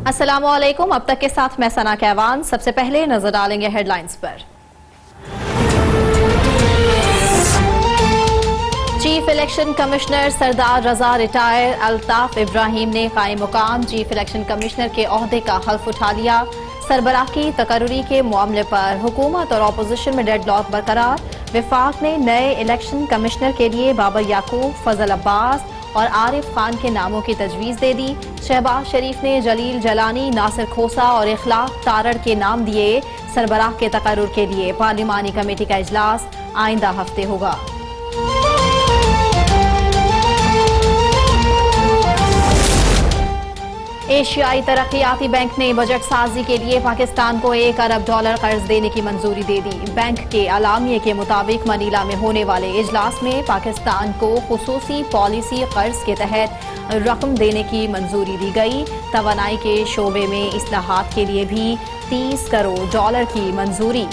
अस्सलाम वालेकुम। अब तक के साथ मैं सना कहवान। सबसे पहले नजर डालेंगे हेडलाइंस पर। चीफ इलेक्शन कमिश्नर सरदार रजा रिटायर, अल्ताफ इब्राहिम ने कायम मुकाम चीफ इलेक्शन कमिश्नर के ओहदे का हल्फ उठा लिया। सरबराह की तकर्रुरी के मामले पर हुकूमत और अपोजिशन में डेडलॉक बरकरार। विफाक ने नए इलेक्शन कमिश्नर के लिए बाबर याकूब, फजल अब्बास और आरिफ खान के नामों की तजवीज़ दे दी। शहबाज शरीफ ने जलील जलानी, नासिर खोसा और इखलाक तारड़ के नाम दिए। सरबराह के तकर्रुर के लिए पार्लिमानी कमेटी का इजलास आइंदा हफ्ते होगा। एशियाई तरक्याती बैंक ने बजट साजी के लिए पाकिस्तान को $1 अरब कर्ज देने की मंजूरी दे दी। बैंक के अलामिये के मुताबिक मनीला में होने वाले इजलास में पाकिस्तान को खुसूसी पॉलिसी कर्ज के तहत रकम देने की मंजूरी दी गई। तवानाई के शोबे में इस्लाहात के लिए भी $30 करोड़ की मंजूरी।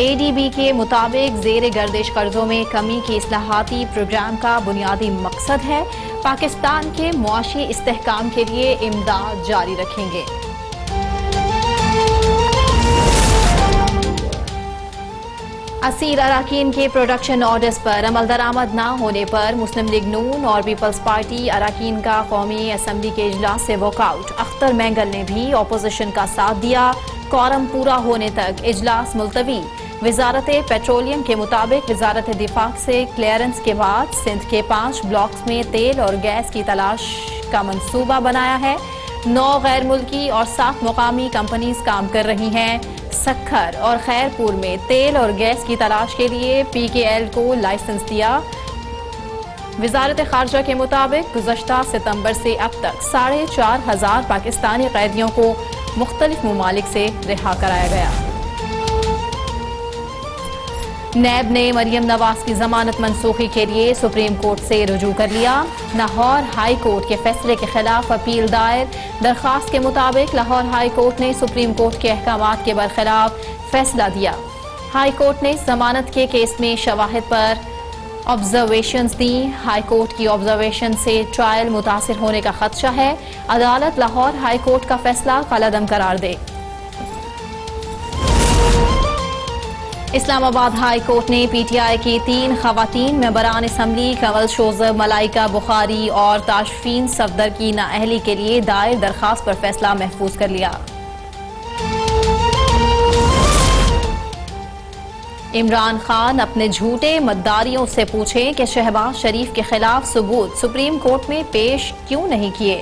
ADB के मुताबिक ज़ेर गर्दिश कर्जों में कमी की इस्लाहाती प्रोग्राम का बुनियादी मकसद है पाकिस्तान के मुआशी इस्तेहकाम के लिए इमदाद जारी रखेंगे। असीर अराकीन के प्रोडक्शन ऑर्डर्स पर अमल दरामद न होने पर मुस्लिम लीग नून और पीपल्स पार्टी अराकीन का कौमी असम्बली के इजलास से वॉकआउट। अख्तर मैंगल ने भी अपोजिशन का साथ दिया। कोरम पूरा होने तक इजलास मुलतवी। वजारत पेट्रोलियम के मुताबिक वजारत दिफा से क्लियरेंस के बाद सिंध के 5 ब्लॉक्स में तेल और गैस की तलाश का मंसूबा बनाया है। 9 गैर मुल्की और 7 मुकामी कंपनीज काम कर रही हैं। सक्खर और खैरपुर में तेल और गैस की तलाश के लिए PKL को लाइसेंस दिया। वजारत खारजा के मुताबिक गुज़श्ता सितंबर से अब तक 4,500 पाकिस्तानी कैदियों को मुख्तलिफ ममालिक से रिहा कराया गया। नैब ने मरियम नवाज की जमानत मनसूखी के लिए सुप्रीम कोर्ट से रुजू कर लिया। लाहौर हाई कोर्ट के फैसले के खिलाफ अपील दायर। दरख्वास्त के मुताबिक लाहौर हाई कोर्ट ने सुप्रीम कोर्ट के अहकामात के बरखिलाफ फैसला दिया। हाई कोर्ट ने जमानत के केस में शवाहिद पर ऑब्जर्वेशंस दी। हाई कोर्ट की ऑब्जर्वेशन से ट्रायल मुतासिर होने का खदशा है। अदालत लाहौर हाई कोर्ट का फैसला कलअदम करार दे। इस्लामाबाद हाई कोर्ट ने PTI की 3 खवातीन मेंबरान असम्बली कमल शोजब, मलाइका बुखारी और ताशफीन सफदर की नाअहली के लिए दायर दरखास्त पर फैसला महफूज कर लिया। इमरान खान अपने झूठे मतदारियों से पूछें कि शहबाज शरीफ के खिलाफ सबूत सुप्रीम कोर्ट में पेश क्यों नहीं किए।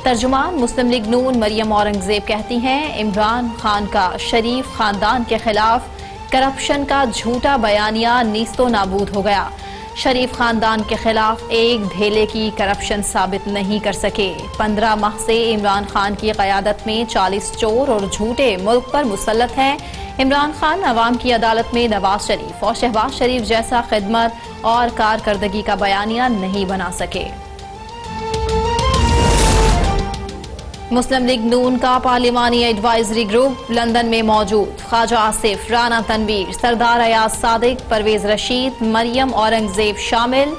तर्जुमान मुस्लिम लीग नून मरियम औरंगजेब कहती हैं इमरान खान का शरीफ खानदान के खिलाफ करप्शन का झूठा बयानिया नीस्तो नाबूद हो गया। शरीफ खानदान के खिलाफ एक ढेले की करप्शन साबित नहीं कर सके। 15 माह से इमरान खान की क़यादत में 40 चोर और झूठे मुल्क पर मुसल्लत हैं। इमरान खान अवाम की अदालत में नवाज शरीफ और शहबाज शरीफ जैसा खिदमत और कारकर्दगी का बयानिया नहीं बना सके। मुस्लिम लीग नून का पार्लिमानी एडवाइजरी ग्रुप लंदन में मौजूद। ख्वाजा आसिफ, राना तनवीर, सरदार अयाज सादिक, परवेज रशीद, मरियम औरंगजेब शामिल।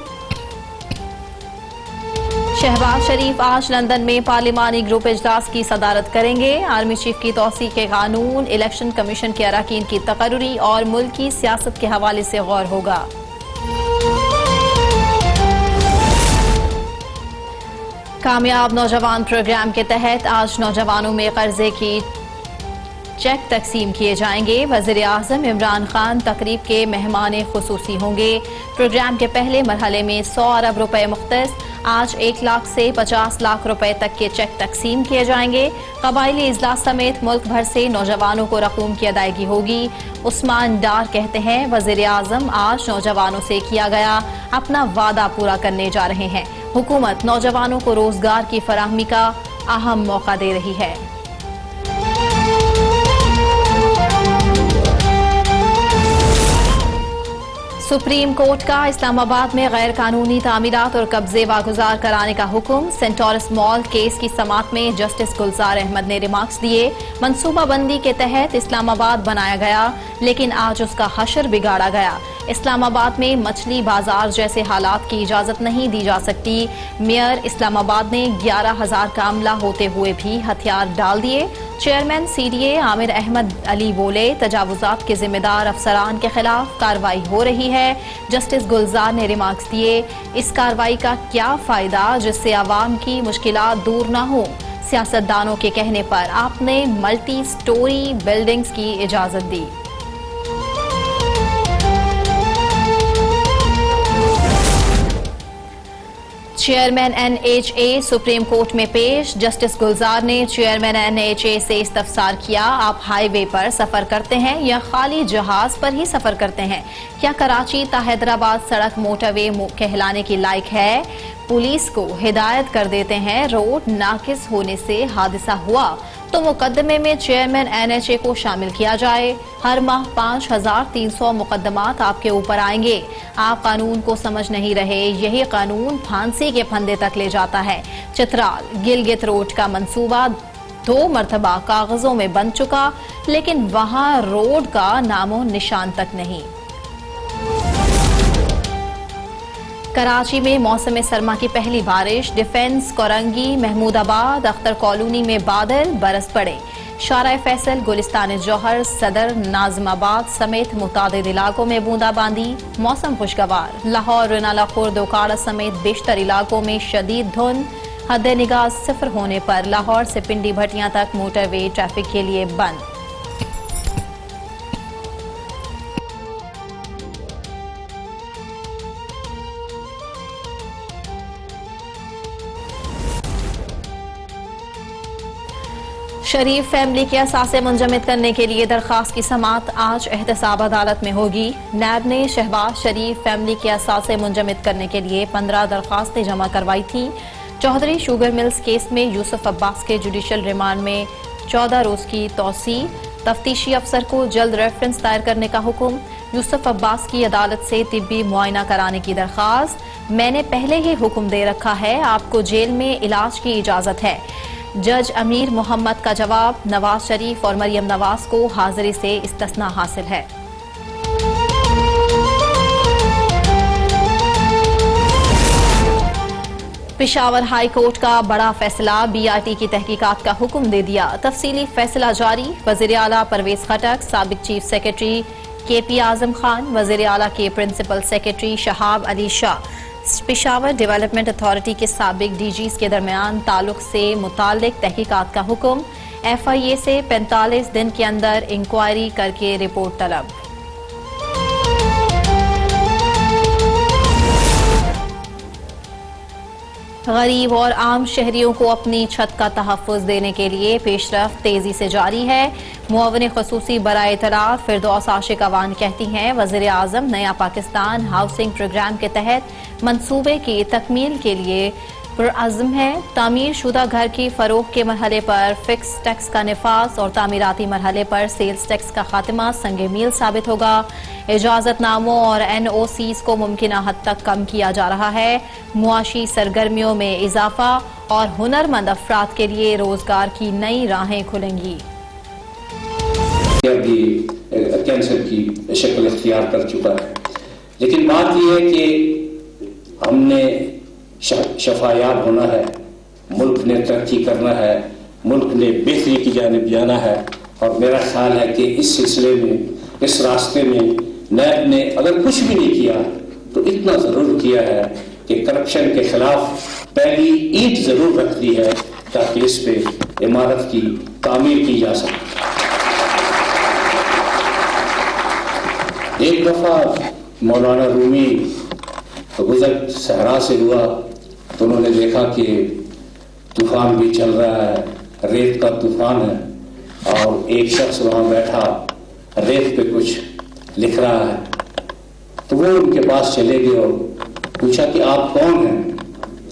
शहबाज शरीफ आज लंदन में पार्लिमानी ग्रुप इजलास की सदारत करेंगे। आर्मी चीफ की तौसीक़ के कानून, इलेक्शन कमीशन के अरकान की तकर्रुरी और मुल्क की सियासत के हवाले से गौर होगा। कामयाब नौजवान प्रोग्राम के तहत आज नौजवानों में कर्जे की चेक तकसीम किए जाएंगे। वज़ीर आज़म इमरान खान तकरीब के मेहमान खुसूसी होंगे। प्रोग्राम के पहले मरहले में 100 अरब रुपए मुख्तस। आज 1 लाख से 50 लाख रुपए तक के चेक तकसीम किए जाएंगे। कबायली इजलास समेत मुल्क भर से नौजवानों को रकूम की अदायगी होगी। उस्मान डार कहते हैं वज़ीर आज़म आज नौजवानों से किया गया अपना वादा पूरा करने जा रहे हैं। हुकूमत नौजवानों को रोजगार की फराहमी का अहम मौका दे रही है। सुप्रीम कोर्ट का इस्लामाबाद में गैर कानूनी तामीरात और कब्जे वागुजार कराने का हुक्म। सेंटोरस मॉल केस की समाअत में जस्टिस गुलजार अहमद ने रिमार्क्स दिए। मनसूबाबंदी के तहत इस्लामाबाद बनाया गया, लेकिन आज उसका हशर बिगाड़ा गया। इस्लामाबाद में मछली बाजार जैसे हालात की इजाजत नहीं दी जा सकती। मेयर इस्लामाबाद ने 11,000 का अमला होते हुए भी हथियार डाल दिए। चेयरमैन सीडीए आमिर अहमद अली बोले, तजावुजात के जिम्मेदार अफसरान के खिलाफ कार्रवाई हो रही है। जस्टिस गुलजार ने रिमार्क्स दिए, इस कार्रवाई का क्या फायदा जिससे आवाम की मुश्किलात दूर न हो। सियासतदानों के कहने पर आपने मल्टी स्टोरी बिल्डिंग्स की इजाजत दी। चेयरमैन एनएचए सुप्रीम कोर्ट में पेश। जस्टिस गुलजार ने चेयरमैन एनएचए से इस्तफसार किया, आप हाईवे पर सफर करते हैं या खाली जहाज पर ही सफर करते हैं? क्या कराची ता हैदराबाद सड़क मोटरवे कहलाने की लायक है? पुलिस को हिदायत कर देते हैं, रोड नाकिस होने से हादसा हुआ तो मुकदमे में चेयरमैन एनएचए को शामिल किया जाए। हर माह 5,300 मुकदमात आपके ऊपर आएंगे। आप कानून को समझ नहीं रहे, यही कानून फांसी के फंदे तक ले जाता है। चित्राल गिलगित रोड का मंसूबा 2 मरतबा कागजों में बन चुका, लेकिन वहां रोड का नामो निशान तक नहीं। कराची में मौसम सरमा की पहली बारिश। डिफेंस, कोरंगी, महमूदाबाद, अख्तर कॉलोनी में बादल बरस पड़े। शारा फैसल, गुलिस्तान जौहर, सदर, नाज़िमाबाद समेत मुतादिद इलाकों में बूंदाबांदी। मौसम खुशगवार। लाहौर, रिनाला खुर्द, ओकाड़ा समेत बेशतर इलाकों में शदीद धुंध। हद निगाह 0 होने पर लाहौर से पिंडी भटियां तक मोटरवे ट्रैफिक के लिए बंद। शरीफ फैमिली के असासे मुंजमद करने के लिए दरख्वास्त की समाअत आज एहतसाब अदालत में होगी। नैब ने शहबाज शरीफ फैमिली के असासे मुंजमद करने के लिए 15 दरख्वास्तें जमा करवाई थी। चौधरी शुगर मिल्स केस में यूसुफ अब्बास के जुडिशल रिमांड में 14 रोज की तौसी। तफ्तीशी अफसर को जल्द रेफरेंस दायर करने का हुक्म। यूसुफ अब्बास की अदालत से तिब्बी मुआयना कराने की दरख्वास्त। मैंने पहले ही हुक्म दे रखा है, आपको जेल में इलाज की इजाजत है। जज अमीर मोहम्मद का जवाब, नवाज शरीफ और मरियम नवाज को हाजिरी से इस्तिस्ना हासिल है। पेशावर हाई कोर्ट का बड़ा फैसला। बीआरटी की तहकीकात का हुक्म दे दिया। तफसीली फैसला जारी। वजीर आला परवेज खटक, साबिक chief secretary KP Azam Khan, वजीर आला के principal secretary Shahab Ali Shah, Peshawar development authority के साबिक डीजीज के दरमियान ताल्लुक से मुताल्लिक तहकीकात का हुक्म। एफआईए से 45 दिन के अंदर इंक्वायरी करके रिपोर्ट तलब। गरीब और आम शहरियों को अपनी छत का तहफ़्फ़ुज़ देने के लिए पेशरफ्त तेजी से जारी है। मुअव्विन ख़ुसूसी बराए इत्तलात फिरदौस आशिक अवान कहती हैं, वज़ीर आज़म नया पाकिस्तान हाउसिंग प्रोग्राम के तहत मंसूबे की तकमील के लिए पुरअज़्म है। तामीर शुदा घर की फ़रोख्त के मरहले पर फिक्स टैक्स का निफाज और तामीराती मरहले पर सेल्स टैक्स का खात्मा संगे मील साबित होगा। इजाज़तनामों और एनओसीज़ को मुमकिन हद तक कम किया जा रहा है। मुआशी सरगर्मियों में इजाफा और हुनरमंद अफराद के लिए रोजगार की नई राहें खुलेंगी। कैंसर की शक्ल इख्तियार कर चुका है, लेकिन बात यह है कि हमने शफायाब होना है, मुल्क ने तरक्की करना है, मुल्क ने बेहतरी की जानिब जाना है। और मेरा ख्याल है कि इस सिलसिले में, इस रास्ते में नैब ने अगर कुछ भी नहीं किया तो इतना ज़रूर किया है कि करप्शन के खिलाफ पहली ईंट ज़रूर रख दी है, ताकि इस पे इमारत की तामीर की जा सके। एक दफ़ा मौलाना रूमी गुजर सहरा से हुआ तो उन्होंने देखा कि तूफान भी चल रहा है, रेत का तूफान है, और एक शख्स वहां बैठा रेत पे कुछ लिख रहा है। तो वो उनके पास चले गए और पूछा कि आप कौन हैं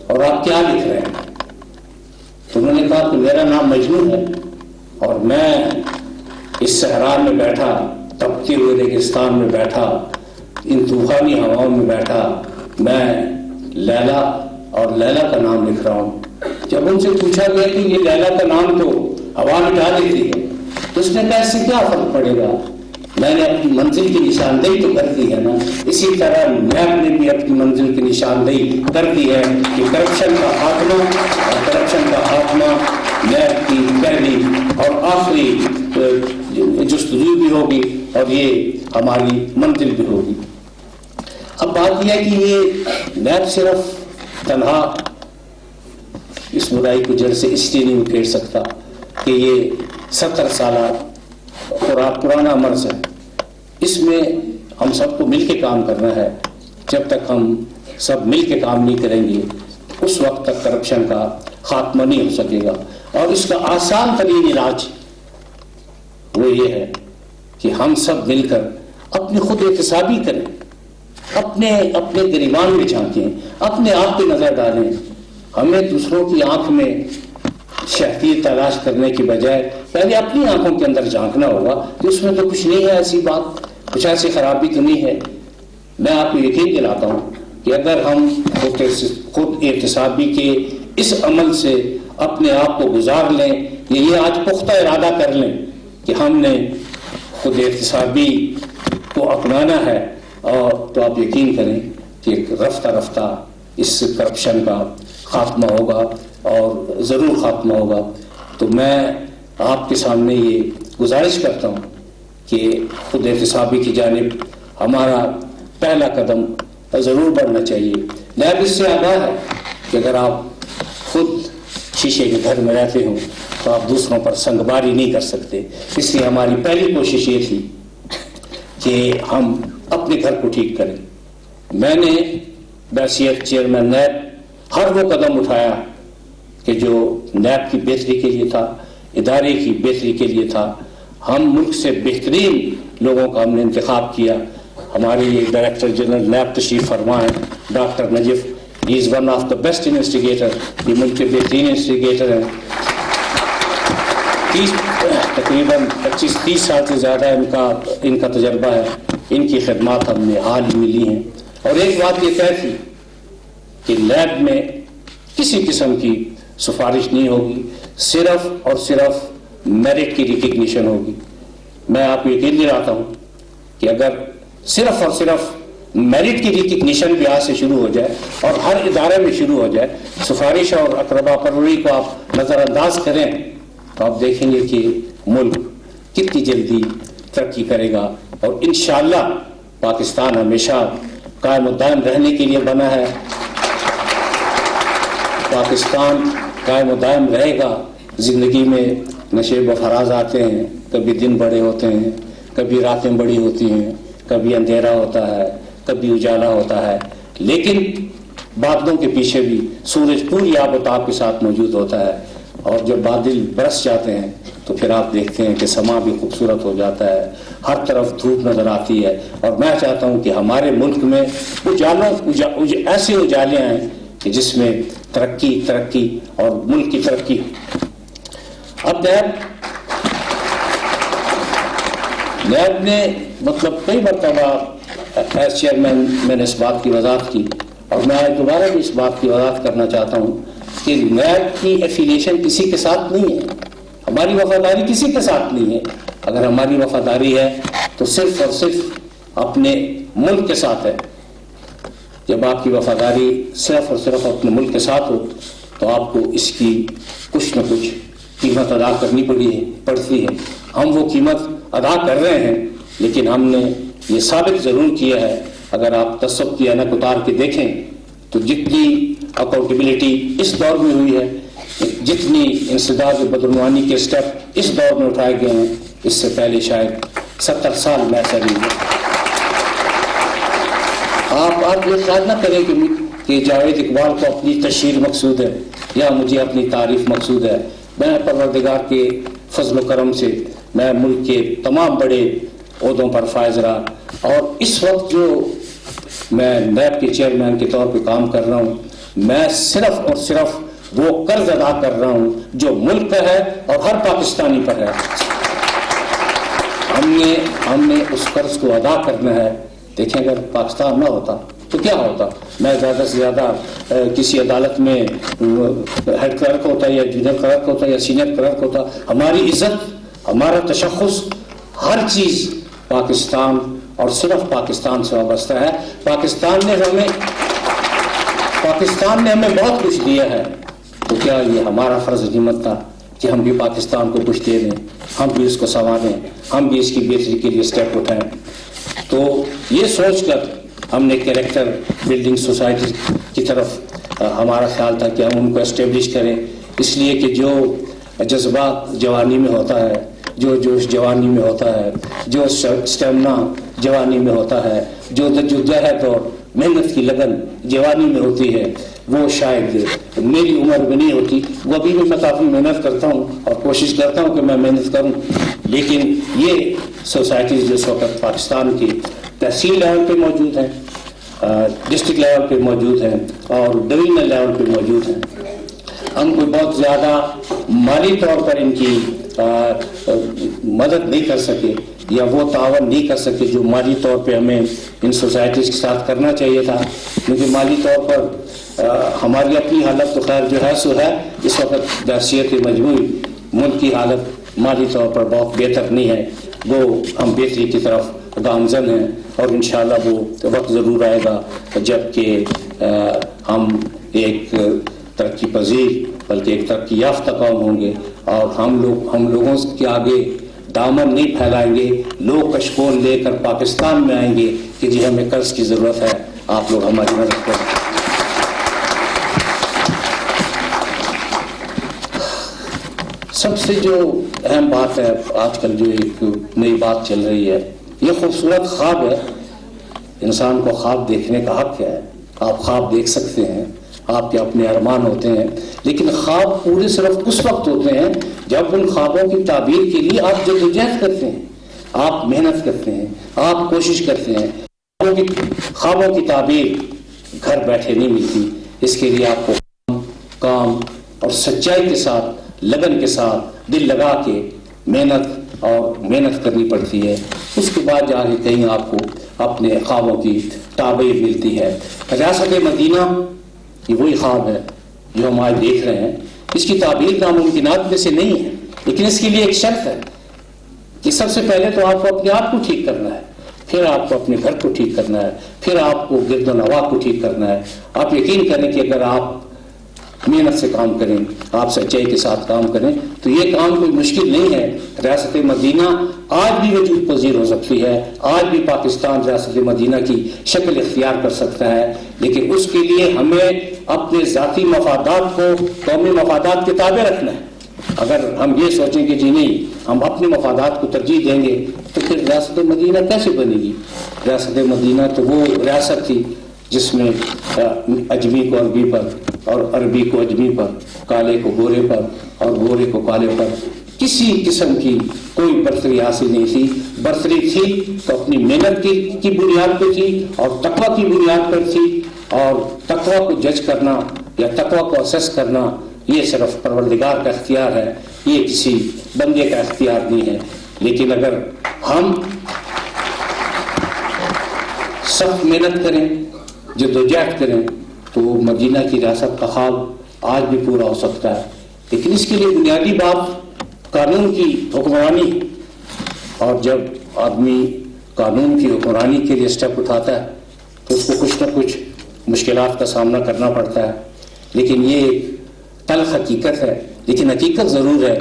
और आप क्या लिख रहे हैं? तो उन्होंने कहा कि मेरा नाम मजनू है और मैं इस सहरा में बैठा, तपते हुए रेगिस्तान में बैठा, इन तूफानी हवाओं में बैठा मैं लैला और लैला का नाम लिख रहा हूँ। जब उनसे पूछा गया कि ये लैला का नाम तो हवा मिटा देती है, तो उसने कहा इससे क्या फर्क पड़ेगा, मैंने अपनी मंजिल की निशानदेही तो कर दी है ना। इसी तरह नैब ने भी अपनी मंजिल की निशानदेही कर दी है कि करप्शन का खात्मा, और करप्शन का खात्मा नैब की पहली और आखिरी जुस्तजू भी होगी और ये हमारी मंजिल भी होगी। अब बात यह है कि ये नैब सिर्फ तन्हा इस बुराई को जड़ से इसलिए नहीं उखेड़ सकता कि ये 70 साल पुराना मर्ज है। इसमें हम सबको मिलके काम करना है। जब तक हम सब मिलके काम नहीं करेंगे उस वक्त तक करप्शन का खात्मा नहीं हो सकेगा। और इसका आसान तरीन इलाज वो ये है कि हम सब मिलकर अपनी खुद एहतसाबी करें, अपने अपने गिरबान में झांकें, अपने आप पे नजर डालें। हमें दूसरों की आंख में शहतीर तलाश करने की बजाय पहले अपनी आंखों के अंदर झांकना होगा कि उसमें तो कुछ नहीं है, ऐसी बात, कुछ ऐसी खराबी तो नहीं है। मैं आपको यकीन दिलाता हूं कि अगर हम खुद एहतसाबी के इस अमल से अपने आप को गुजार लें, ये आज पुख्ता इरादा कर लें कि हमने खुद एहतसाबी को अपनाना है, और तो आप यकीन करें कि रफ्ता रफ्ता इस करप्शन का खात्मा होगा और ज़रूर खात्मा होगा। तो मैं आपके सामने ये गुजारिश करता हूँ कि खुद एहतसाबी की जानिब हमारा पहला कदम ज़रूर बढ़ना चाहिए। नैब इससे आगाह है कि अगर आप खुद शीशे के घर में रहते हो तो आप दूसरों पर संगबारी नहीं कर सकते। इसलिए हमारी पहली कोशिश ये थी कि हम अपने घर को ठीक करें। मैंने बैसियत चेयरमैन नैब हर वो कदम उठाया कि जो नैब की बेहतरी के लिए था, इदारे की बेहतरी के लिए था। हम मुल्क से बेहतरीन लोगों का हमने इंतखाब किया। हमारे ये डायरेक्टर जनरल नैब तशरीफ फरमा है doctor Najeef, he is one of the best investigator, ये मुल्क के बेहतरीन इन्वेस्टिगेटर हैं। तकरीबन 25-30 साल से ज़्यादा इनका तजर्बा है। इनकी खिदमात हमने हाल ही मिली हैं। और एक बात ये तय थी कि लैब में किसी किस्म की सिफारिश नहीं होगी, सिर्फ और सिर्फ मेरिट की रिकग्निशन होगी। मैं आपको यकीन दिलाता हूँ कि अगर सिर्फ और सिर्फ मेरिट की रिकग्निशन भी आज से शुरू हो जाए और हर इदारे में शुरू हो जाए, सिफारिश और अकरबा परवरी को आप नज़रअंदाज करें, तो आप देखेंगे कि मुल्क कितनी जल्दी तरक्की करेगा। और इंशाअल्लाह पाकिस्तान हमेशा कायम और दायम रहने के लिए बना है। पाकिस्तान कायम और दायम रहेगा। ज़िंदगी में नशेब व फराज आते हैं, कभी दिन बड़े होते हैं, कभी रातें बड़ी होती हैं, कभी अंधेरा होता है, कभी उजाला होता है, लेकिन बादलों के पीछे भी सूरज पूरी आबोताब के साथ मौजूद होता है। और जब बादल बरस जाते हैं तो फिर आप देखते हैं कि समा भी खूबसूरत हो जाता है, हर तरफ धूप नजर आती है। और मैं चाहता हूं कि हमारे मुल्क में ऐसे उजाले आए कि जिसमें तरक्की और मुल्क की तरक्की। अब नैब ने मतलब कई मरतबा एज चेयरमैन मैंने इस बात की वजाहत की, और मैं आज दोबारा भी इस बात की वजाहत करना चाहता हूँ कि नैब की एफिलिएशन किसी के साथ नहीं है, हमारी वफादारी किसी के साथ नहीं है। अगर हमारी वफादारी है तो सिर्फ और सिर्फ अपने मुल्क के साथ है। जब आपकी वफादारी सिर्फ और सिर्फ अपने मुल्क के साथ हो तो आपको इसकी कुछ न कुछ कीमत अदा करनी पड़ती है। हम वो कीमत अदा कर रहे हैं, लेकिन हमने ये साबित ज़रूर किया है। अगर आप तसव्वुफ की ऐनक उतार के देखें तो जितनी अकाउंटेबिलिटी इस दौर में हुई है, जितनी इंसदाद बदनवानी के स्टेप इस दौर में उठाए गए हैं, इससे पहले शायद 70 साल में ऐसा नहीं है। आप ये ख्याल ना करें कि जावेद इकबाल को अपनी तशहीर मकसूद है या मुझे अपनी तारीफ मकसूद है। मैं परवरदिगार के फजल करम से मैं मुल्क के तमाम बड़े ओहदों पर फायज रहा, और इस वक्त जो मैं नैब के चेयरमैन के तौर पे काम कर रहा हूँ, मैं सिर्फ और सिर्फ वो कर्ज अदा कर रहा हूँ जो मुल्क का है और हर पाकिस्तानी पर है। हमने उस कर्ज को अदा करना है دیکھیں اگر پاکستان نہ ہوتا تو کیا ہوتا؟ میں زیادہ سے زیادہ کسی عدالت میں ہیڈ کلرک ہوتا یا جونیئر کلرک ہوتا یا سینئر کلرک ہوتا. ہماری عزت، ہمارا تشخص، ہر چیز پاکستان اور صرف پاکستان سے وابستہ ہے. پاکستان نے ہمیں بہت کچھ دیا ہے، تو کیا یہ ہمارا فرض نہیں بنتا کہ ہم بھی پاکستان کو کچھ دے دیں، ہم بھی اس کو سنواریں، ہم بھی اس کی بہتری کے لیے اسٹیپ اٹھائیں. تو یہ سوچ کر ہم نے کیریکٹر بلڈنگ سوسائٹی کی طرف ہمارا خیال تھا کہ ہم ان کو اسٹیبلش کریں، اس لیے کہ جو جذبات جوانی میں ہوتا ہے، جو جوش جوانی میں ہوتا ہے، جو اسٹیمنا جوانی میں ہوتا ہے، جو جدوجہد اور محنت کی لگن جوانی میں ہوتی ہے، وہ شاید میری عمر میں نہیں ہوتی. وہ ابھی بھی میں کافی محنت کرتا ہوں اور کوشش کرتا ہوں کہ میں محنت کروں، لیکن یہ سوسائٹیز جس وقت پاکستان کی تحصیل لیول پہ موجود ہیں، ڈسٹرکٹ لیول پہ موجود ہیں اور ڈویژنل لیول پہ موجود ہیں، ہم کوئی بہت زیادہ مالی طور پر ان کی مدد نہیں کر سکے یا وہ تعاون نہیں کر سکے جو مالی طور پہ ہمیں ان سوسائٹیز کے ساتھ کرنا چاہیے تھا. کیونکہ مالی طور پر ہماری اپنی حالت تو خیر جو ہے سو ہے، اس وقت حیثیت مجموعی ملک کی حالت مالی طور پر بہت بہتر نہیں ہے. وہ ہم بہتری کی طرف گامزن ہیں اور انشاءاللہ وہ وقت ضرور آئے گا جب کہ ہم ایک ترقی پذیر بلکہ ایک ترقی یافتہ قوم ہوں گے اور ہم لوگوں کے آگے دامن نہیں پھیلائیں گے. لوگ کشکول لے کر پاکستان میں آئیں گے کہ جی ہمیں قرض کی ضرورت ہے، آپ لوگ ہماری مدد کریں. سب سے جو اہم بات ہے آج کل جو ایک نئی بات چل رہی ہے، یہ خوبصورت خواب ہے. انسان کو خواب دیکھنے کا حق ہے، آپ خواب دیکھ سکتے ہیں، آپ کے اپنے ارمان ہوتے ہیں، لیکن خواب پورے صرف اس وقت ہوتے ہیں جب ان خوابوں کی تعبیر کے لیے آپ جدوجہد کرتے ہیں، آپ محنت کرتے ہیں، آپ کوشش کرتے ہیں. خوابوں کی تعبیر گھر بیٹھے نہیں ملتی، اس کے لیے آپ کو کام اور سچائی کے ساتھ، لگن کے ساتھ، دل لگا کے محنت کرنی پڑتی ہے. اس کے بعد جا کے کہیں آپ کو اپنے خوابوں کی تعبیر ملتی ہے. ریاست مدینہ یہ وہی خواب ہے جو ہم آج دیکھ رہے ہیں. اس کی تعبیر ناممکنات میں سے نہیں ہے، لیکن اس کے لیے ایک شرط ہے کہ سب سے پہلے تو آپ کو اپنے آپ کو ٹھیک کرنا ہے، پھر آپ کو اپنے گھر کو ٹھیک کرنا ہے، پھر آپ کو گرد و نواح کو ٹھیک کرنا ہے. آپ یقین کریں کہ اگر آپ محنت سے کام کریں، آپ سچائی کے ساتھ کام کریں تو یہ کام کوئی مشکل نہیں ہے. ریاست مدینہ آج بھی وجود پذیر ہو سکتی ہے، آج بھی پاکستان ریاست مدینہ کی شکل اختیار کر سکتا ہے، لیکن اس کے لیے ہمیں اپنے ذاتی مفادات کو قومی مفادات کے تابع رکھنا ہے. اگر ہم یہ سوچیں کہ جی نہیں ہم اپنے مفادات کو ترجیح دیں گے تو پھر ریاست مدینہ کیسے بنے گی؟ ریاست مدینہ تو وہ ریاست تھی جس میں اجمی کو عربی پر اور عربی کو اجمی پر، کالے کو گورے پر اور گورے کو کالے پر کسی قسم کی کوئی برتری حاصل نہیں تھی. برتری تھی تو اپنی محنت کی بنیاد پہ تھی اور تقوی کی بنیاد پر تھی، اور تقوی کو جج کرنا یا تقوی کو اسس کرنا یہ صرف پروردگار کا اختیار ہے، یہ کسی بندے کا اختیار نہیں ہے. لیکن اگر ہم سخت محنت کریں، جدوجہد کریں تو مدینہ کی ریاست کا خواب آج بھی پورا ہو سکتا ہے. لیکن اس کے لیے بنیادی بات قانون کی حکمرانی، اور جب آدمی قانون کی حکمرانی کے لیے اسٹیپ اٹھاتا ہے تو اس کو کچھ نہ کچھ مشکلات کا سامنا کرنا پڑتا ہے. لیکن یہ ایک تلخ حقیقت ہے، لیکن حقیقت ضرور ہے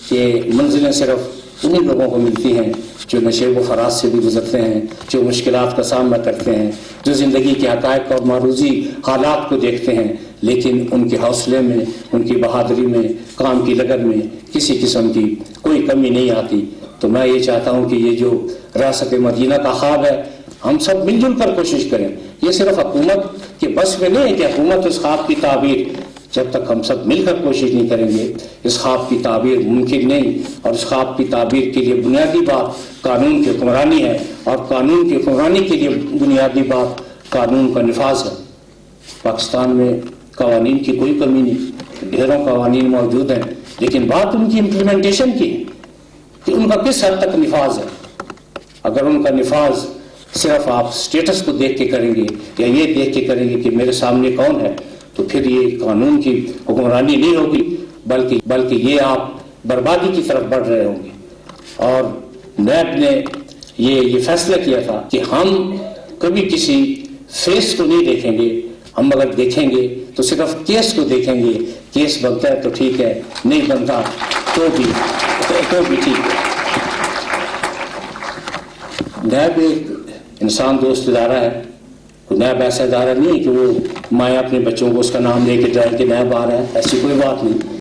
کہ منزلیں صرف انہیں لوگوں کو ملتی ہیں جو نشیب و فراز سے بھی گزرتے ہیں، جو مشکلات کا سامنا کرتے ہیں، جو زندگی کے حقائق اور معروضی حالات کو دیکھتے ہیں، لیکن ان کے حوصلے میں، ان کی بہادری میں، کام کی لگن میں کسی قسم کی کوئی کمی نہیں آتی. تو میں یہ چاہتا ہوں کہ یہ جو ریاست مدینہ کا خواب ہے ہم سب مل جل کر کوشش کریں. یہ صرف حکومت کے بس میں نہیں ہے کہ حکومت اس خواب کی تعبیر، جب تک ہم سب مل کر کوشش نہیں کریں گے اس خواب کی تعبیر ممکن نہیں. اور اس خواب کی تعبیر کے لیے بنیادی بات قانون کی حکمرانی ہے، اور قانون کی حکمرانی کے لیے بنیادی بات قانون کا نفاذ ہے. پاکستان میں قوانین کی کوئی کمی نہیں، ڈھیروں قوانین موجود ہیں، لیکن بات ان کی امپلیمنٹیشن کی ہے کہ ان کا کس حد تک نفاذ ہے. اگر ان کا نفاذ صرف آپ سٹیٹس کو دیکھ کے کریں گے یا یہ دیکھ کے کریں گے کہ میرے سامنے کون ہے، تو پھر یہ قانون کی حکمرانی نہیں ہوگی، بلکہ یہ آپ بربادی کی طرف بڑھ رہے ہوں گے۔ اور نیب نے یہ فیصلہ کیا تھا کہ ہم کبھی کسی فیس کو نہیں دیکھیں گے، ہم اگر دیکھیں گے تو صرف کیس کو دیکھیں گے، کیس بنتا ہے تو ٹھیک ہے، نہیں بنتا تو بھی ٹھیک ہے۔ نیب ایک انسان دوست ادارہ ہے، نیب ایسا ادارہ نہیں ہے کہ وہ مائیں اپنے بچوں کو اس کا نام لے کے جائے کہ نیب آ رہا ہے، ایسی کوئی بات نہیں۔